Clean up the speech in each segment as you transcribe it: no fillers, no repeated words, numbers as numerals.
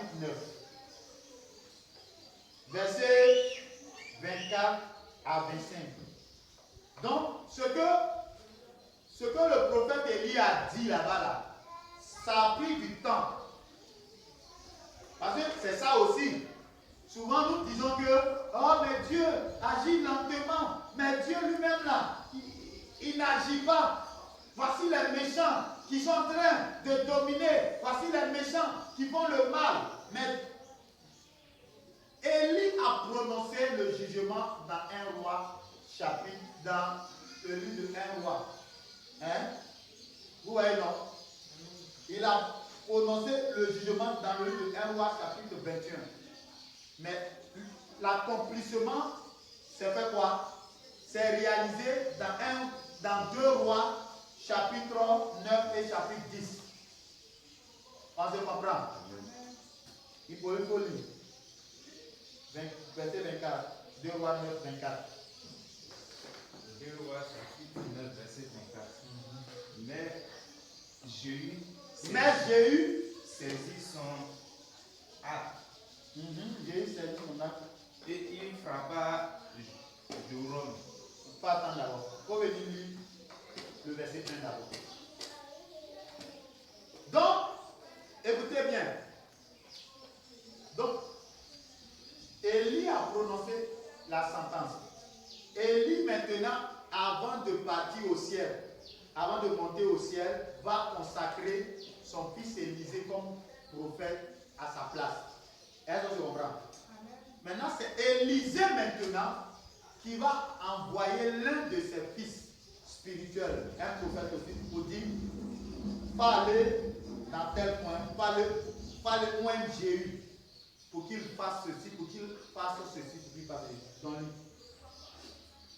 chapitre 9, versets 24 à 25. Donc, ce que le prophète Élie a dit là-bas, là, ça a pris du temps. Parce que c'est ça aussi. Souvent, nous disons que, oh, mais Dieu agit lentement. Mais Dieu lui-même, là, il n'agit pas. Voici les méchants qui sont en train de dominer. Voici les méchants qui font le mal. Mais Élie a prononcé le jugement dans 1 roi chapitre, dans le livre de 1 roi. Hein? Vous voyez, non? Il a prononcé le jugement dans le livre de 1 roi chapitre 21. Mais l'accomplissement, c'est fait quoi? C'est réalisé dans 2 rois chapitre 9 et chapitre 10. On se comprend? Il faut lire. Verset 24. 2 rois 9, 24. 2 rois chapitre 9, verset 24. Mais Jéhu saisit son arc. Jéhu saisit son arc. Et il frappa Joram. Pas attendre d'abord. Il faut venir lire le verset 1 d'abord. Donc, écoutez bien. Donc, Élie a prononcé la sentence. Élie maintenant, avant de partir au ciel, avant de monter au ciel, va consacrer son fils Élisée comme prophète à sa place. Est-ce que tu comprends? Maintenant, c'est Élisée maintenant qui va envoyer l'un de ses fils spirituels, un prophète aussi, pour dire, parlez dans tel point, parlez moins Jéhu, pour qu'il fasse ceci, pour qu'il fasse ceci, pour qu'il fasse ceci. Donc,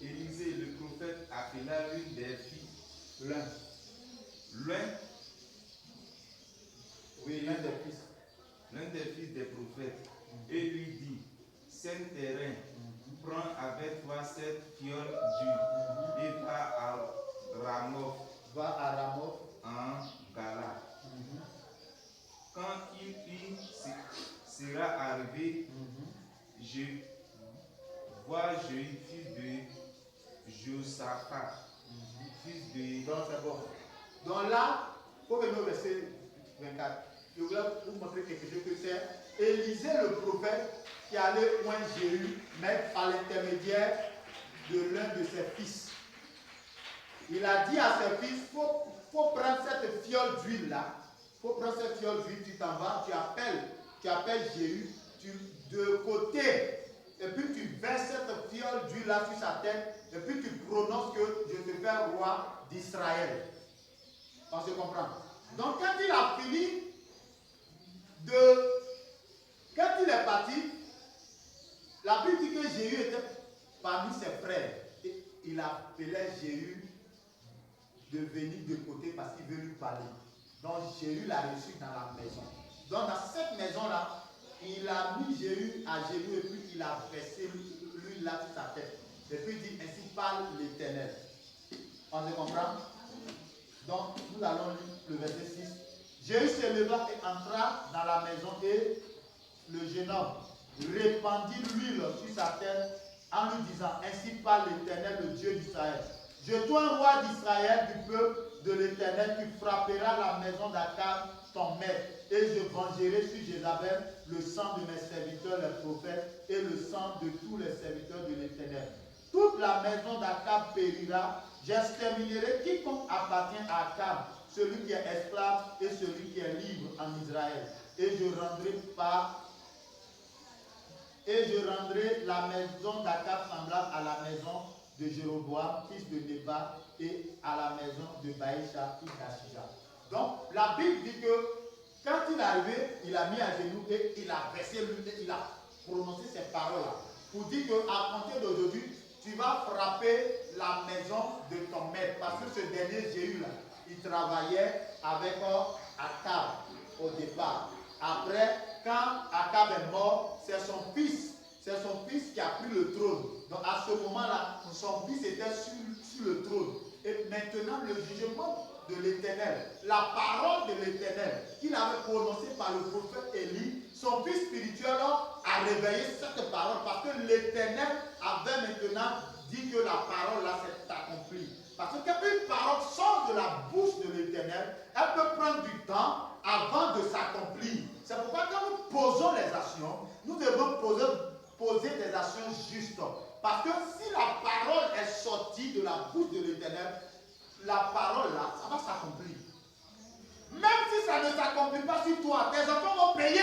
Élisée, le prophète, appela l'une des filles. L'un des fils des prophètes, et lui dit, Saint-Terrain, prends avec toi cette fiole d'huile et va à Ramoth. En Gala. Quand il y sera arrivé, je vois Jéhu, fils de Josaphat, fils de... Donc c'est bon. Donc là, il faut venir au verset 24. Je voulais vous montrer quelque chose que c'est Élisée le prophète qui allait oindre Jéhu, mais par l'intermédiaire de l'un de ses fils. Il a dit à ses fils, il faut prendre cette fiole d'huile là. Il faut prendre cette fiole d'huile, tu t'en vas, tu appelles Jéhu, de côté. Et puis tu verses cette fiole d'huile là sur sa tête. Et puis tu prononces que je te fais roi d'Israël. On se comprend. Donc quand il a fini quand il est parti, la Bible dit que Jéhu était parmi ses frères. Et il appelait Jéhu de venir de côté parce qu'il veut lui parler. Donc Jéhu l'a reçu dans la maison. Donc dans cette maison-là, il a mis Jéhu à genoux et puis il a versé l'huile là sur sa tête. Et puis il dit, ainsi parle l'Éternel. On se comprend? Donc nous allons lire le verset 6. Jéhu se leva et entra dans la maison et le jeune homme répandit l'huile sur sa tête en lui disant, ainsi parle l'Éternel, le Dieu d'Israël. Je toi un roi d'Israël du peuple de l'Éternel qui frappera la maison d'Akab, ton maître, et je vengerai sur Jézabel le sang de mes serviteurs les prophètes et le sang de tous les serviteurs de l'Éternel. Toute la maison d'Akab périra, j'exterminerai quiconque appartient à Akab, celui qui est esclave et celui qui est libre en Israël. Et je rendrai la maison d'Akab semblable à la maison de Jéroboam, fils de Nébat, et à la maison de Baïcha, fils d'Achija. Donc, la Bible dit que quand il est arrivé, il a mis à genoux et il a versé l'huile, il a prononcé ces paroles-là. Pour dire qu'à compter d'aujourd'hui, tu vas frapper la maison de ton maître. Parce que ce dernier Jéhu-là, il travaillait avec Akab au départ. Après, quand Akab est mort, c'est son fils qui a pris le trône. Donc à ce moment-là, son fils était sur le trône. Et maintenant, le jugement de l'Éternel, la parole de l'Éternel qu'il avait prononcée par le prophète Élie, son fils spirituel a réveillé cette parole parce que l'Éternel avait maintenant dit que la parole là s'est accomplie. Parce que quand une parole sort de la bouche de l'Éternel, elle peut prendre du temps avant de s'accomplir. C'est pourquoi quand nous posons les actions, nous devons poser des actions justes. Parce que si la parole est sortie de la bouche de l'Éternel, la parole là, ça va s'accomplir. Même si ça ne s'accomplit pas sur toi, tes enfants vont payer.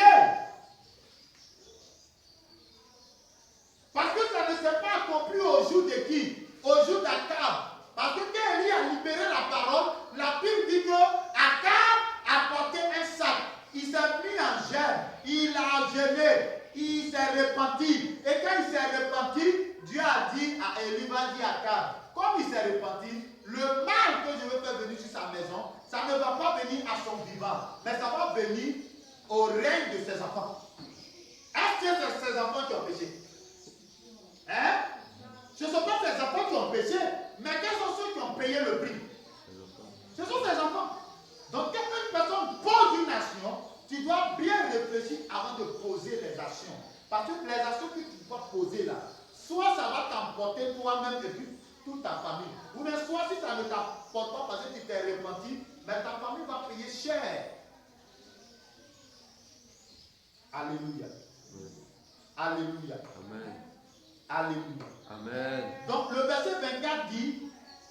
Parce que ça ne s'est pas accompli au jour de qui? Au jour d'Akab. Parce que quand Élie a libéré la parole, la Bible dit que Akab a porté un sac. Il s'est mis en gêne. Il a gêné. Il s'est repenti. Et quand il s'est repenti, Dieu a dit à Élie, vas-y Akab. Comme il s'est repenti, le mal que je veux faire venir sur sa maison, ça ne va pas venir à son vivant, mais ça va venir au règne de ses enfants. Est-ce que c'est ses enfants qui ont péché? Hein? Ce ne sont pas ses enfants qui ont péché, mais quels sont ceux qui ont payé le prix? Ce sont ses enfants. Donc, quand une personne pose une action, tu dois bien réfléchir avant de poser les actions. Parce que les actions que tu dois poser là, soit ça va t'emporter toi-même et puis toute ta famille. Ou bien soit si ça ne t'apporte pas parce que tu t'es repenti, mais ta famille va payer cher. Alléluia. Alléluia. Amen. Alléluia. Amen. Donc le verset 24 dit,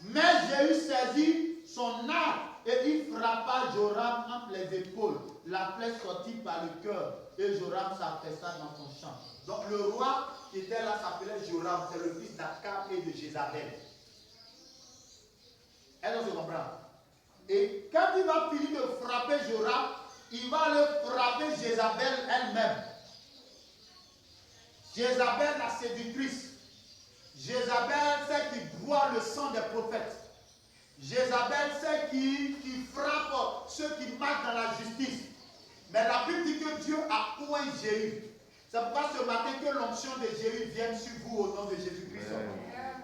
mais Jéhu saisit son arc et il frappa Joram entre les épaules. La flèche sortit par le cœur et Joram s'affaissa dans son champ. Donc le roi qui était là s'appelait Joram, c'est le fils d'Akab et de Jézabel. Est-ce que tu comprends? Et quand il va finir de frapper Joram, il va le frapper Jézabel elle-même. Jézabel la séductrice. Jézabel, celle qui boit le sang des prophètes. Jézabel, celle qui frappe ceux qui marchent dans la justice. Mais la Bible dit que Dieu a oint Jéhu. C'est pourquoi ce matin que l'onction de Jéhu vienne sur vous au nom de Jésus-Christ.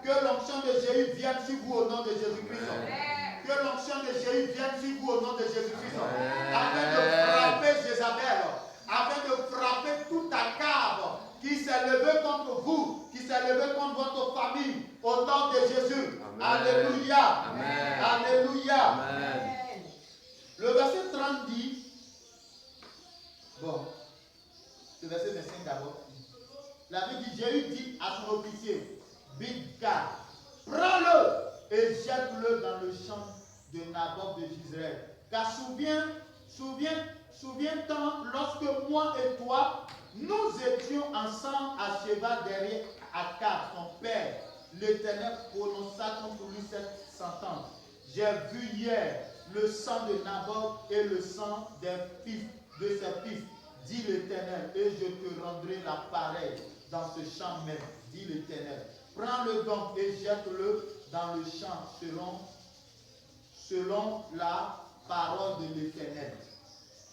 Que l'onction de Jéhu vienne sur vous au nom de Jésus-Christ. Que l'onction de Jéhu vienne sur vous au nom de Jésus-Christ. Afin de frapper Jézabel. Afin de frapper tout Akab qui s'est levé contre vous, qui s'est levé contre votre famille, au nom de Jésus. Amen. Alléluia. Amen. Alléluia. Amen. Le verset 30 dit, bon, le verset 25 d'abord. La Bible dit, Jéhu dit à son officier, Bidkar, prends-le et jette-le dans le champ de Naboth de Jezreel. Car souviens-toi, lorsque moi et toi, nous étions ensemble à cheval derrière Akab, son père. L'Éternel prononça contre lui cette sentence. J'ai vu hier le sang de Naboth et le sang des fils de ses fils, dit l'Éternel, et je te rendrai la pareille dans ce champ même, dit l'Éternel. Prends-le donc et jette-le dans le champ selon la parole de l'Éternel.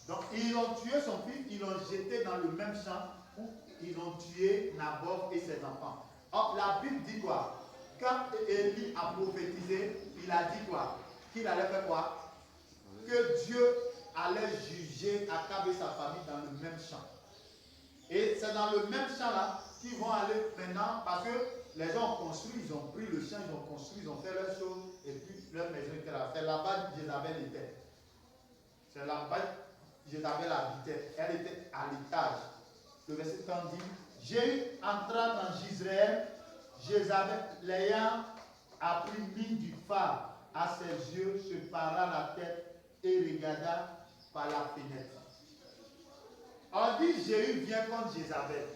Donc ils ont tué son fils, ils l'ont jeté dans le même champ où ils ont tué Naboth et ses enfants. Or, la Bible dit quoi? Quand Élie a prophétisé, il a dit quoi? Qu'il allait faire quoi? Que Dieu allait juger Akab et sa famille dans le même champ. Et c'est dans le même champ là qu'ils vont aller maintenant, parce que les gens ont construit, ils ont pris le champ, ils ont construit, ils ont fait leurs choses, et puis leur maison était là. C'est là-bas que Jézabel était. C'est là-bas que Jézabel habitait. Elle était à l'étage. Le verset 30 dit, Jéhu entra dans Jezreel, Jézabel, l'ayant appris mine du phare à ses yeux, se para la tête et regarda par la fenêtre. On dit Jéhu vient contre Jézabel.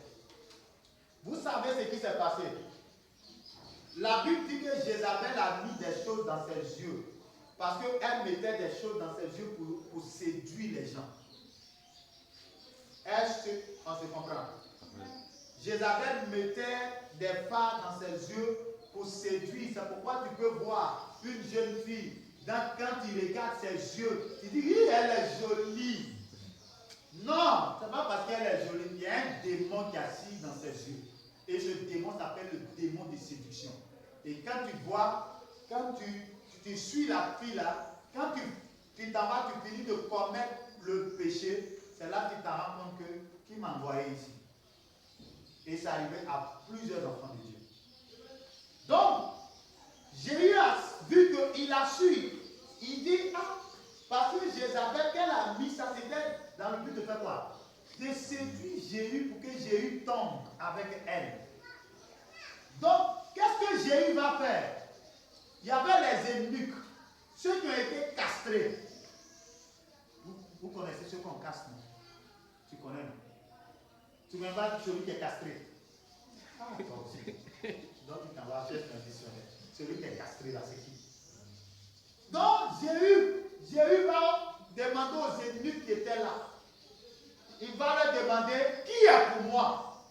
Vous savez ce qui s'est passé? La Bible dit que Jézabel a mis des choses dans ses yeux. Parce qu'elle mettait des choses dans ses yeux pour séduire les gens. On se comprend? Jézabel mettait des phares dans ses yeux pour séduire. C'est pourquoi tu peux voir une jeune fille, quand tu regardes ses yeux, tu dis, elle est jolie. Non, ce n'est pas parce qu'elle est jolie. Il y a un démon qui est assis dans ses yeux. Et ce démon s'appelle le démon de séduction. Et quand tu vois, quand tu suis la fille là, quand tu t'en vas, tu finis de commettre le péché, c'est là que tu t'en rends compte que qui m'a m'envoyer ici. Et ça arrivait à plusieurs enfants de Dieu. Donc, Jéhu a vu qu'il a su. Il dit, ah, parce que Jézabel, qu'elle a mis ça, c'était dans le but de faire quoi? De séduire Jéhu pour que Jéhu tombe avec elle. Donc, qu'est-ce que Jéhu va faire? Il y avait les eunuques, ceux qui ont été castrés. Vous connaissez ceux qu'on casse, non? Tu connais, non? Tu ne connais pas celui qui est castré? Ah, toi aussi. Donc, tu t'en vas chercher un dictionnaire. Celui qui est castré, là, c'est qui? Donc, Jéhu va demander aux eunuques qui étaient là. Il va leur demander, qui est pour moi?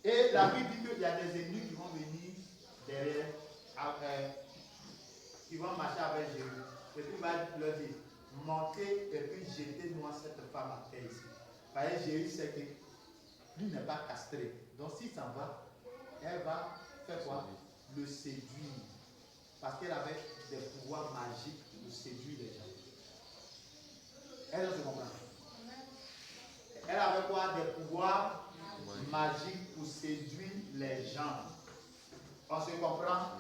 Et la Bible dit qu'il y a des eunuques qui vont venir derrière, qui vont marcher avec Jéhu. Et puis il va leur dire, montez et puis jetez-moi cette femme à terre ici. Parce que Jéhu sait que lui n'est pas castré. Donc s'il s'en va, elle va faire quoi? Le séduire. Parce qu'elle avait des pouvoirs magiques pour séduire les gens. Elle se comprend. Elle avait quoi? Des pouvoirs magiques pour séduire les gens. On se comprend?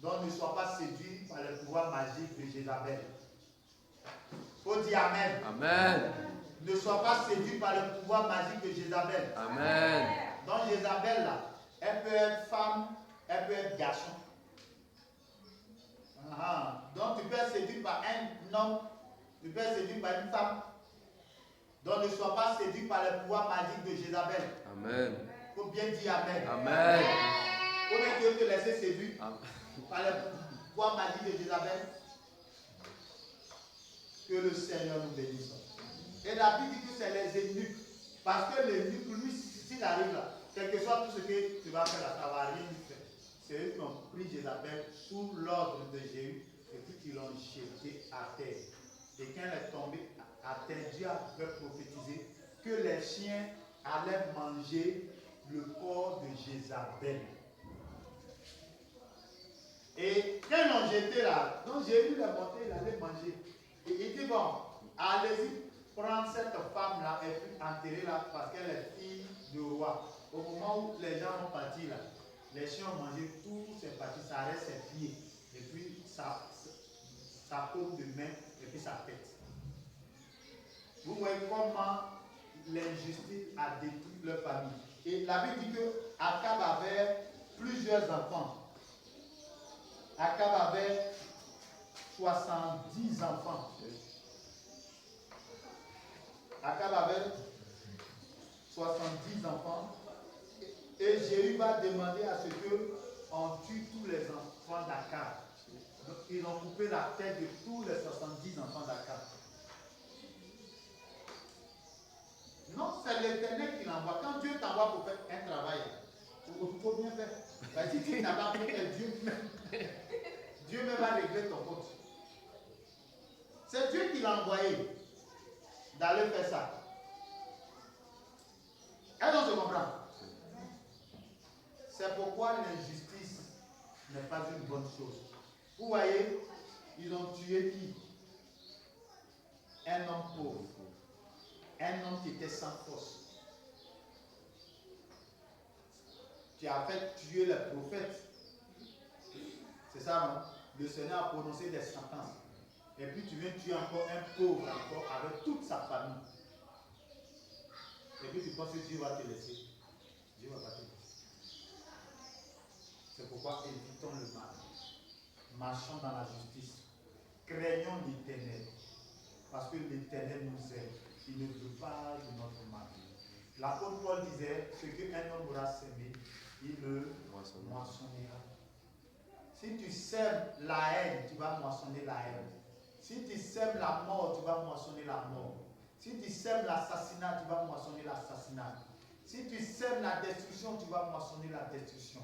Donc ne sois pas séduit par le pouvoir magique de Jézabel. Il faut dire Amen. Amen. Ne sois pas séduit par le pouvoir magique de Jézabel. Amen. Donc Jézabel là, elle peut être femme, elle peut être garçon. Donc tu peux être séduit par un homme, tu peux être séduit par une femme. Donc ne sois pas séduit par le pouvoir magique de Jézabel. Amen. Il faut bien dire Amen. Amen. Ou bien tu veux te laisser séduire par le pouvoir magique de Jézabel. Que le Seigneur nous bénisse. Et la Bible dit que c'est les eunuques. Parce que l'eunuque, lui, s'il arrive là, quel que soit tout ce que tu vas faire là, ça ne va rien lui faire. C'est eux qui ont pris Jézabel sous l'ordre de Jéhu et puis qui l'ont jeté à terre. Et quand elle est tombée à terre, Dieu avait prophétisé que les chiens allaient manger le corps de Jézabel. Et quand ils l'ont jeté là, donc Jéhu l'a monté, il allait manger. Et il dit bon, allez-y prendre cette femme-là et puis enterrer-la parce qu'elle est fille du roi. Au moment où les gens ont parti là, les chiens ont mangé tous ses parties, ça reste ses pieds, et puis sa paume de main, et puis sa tête. Vous voyez comment l'injustice a détruit leur famille. Et la Bible dit que Akab avait plusieurs enfants. Akab avait 70 enfants. Akab avait 70 enfants. Et Jéhu va demander à ce qu'on tue tous les enfants d'Akab. Donc, ils ont coupé la tête de tous les 70 enfants d'Akab. Non, c'est l'Éternel qui l'envoie. Quand Dieu t'envoie pour faire un travail, il faut bien faire. Parce que si tu n'as pas fait, Dieu même va régler ton compte. C'est Dieu qui l'a envoyé d'aller faire ça. Est-ce qu'on se comprend? C'est pourquoi l'injustice n'est pas une bonne chose. Vous voyez, ils ont tué qui? Un homme pauvre. Un homme qui était sans force. Tu as fait tuer les prophètes. C'est ça, non? Le Seigneur a prononcé des sentences. Et puis tu viens tuer encore un pauvre encore avec toute sa famille. Et puis tu penses que Dieu va te laisser. Dieu va pas te laisser. C'est pourquoi évitons le mal. Marchons dans la justice. Craignons l'Éternel. Parce que l'Éternel nous aide. Il ne veut pas de notre mal. L'apôtre Paul disait, ce qu'un homme aura semé, il le moissonnera. Si tu sèmes la haine, tu vas moissonner la haine. Si tu sèmes la mort, tu vas moissonner la mort. Si tu sèmes l'assassinat, tu vas moissonner l'assassinat. Si tu sèmes la destruction, tu vas moissonner la destruction.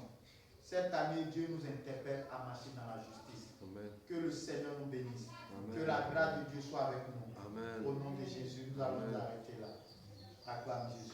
Cette année, Dieu nous interpelle à marcher dans la justice. Amen. Que le Seigneur nous bénisse. Amen. Que la grâce de Dieu soit avec nous. Amen. Au nom de Jésus, nous allons nous arrêter là. Acclame Jésus.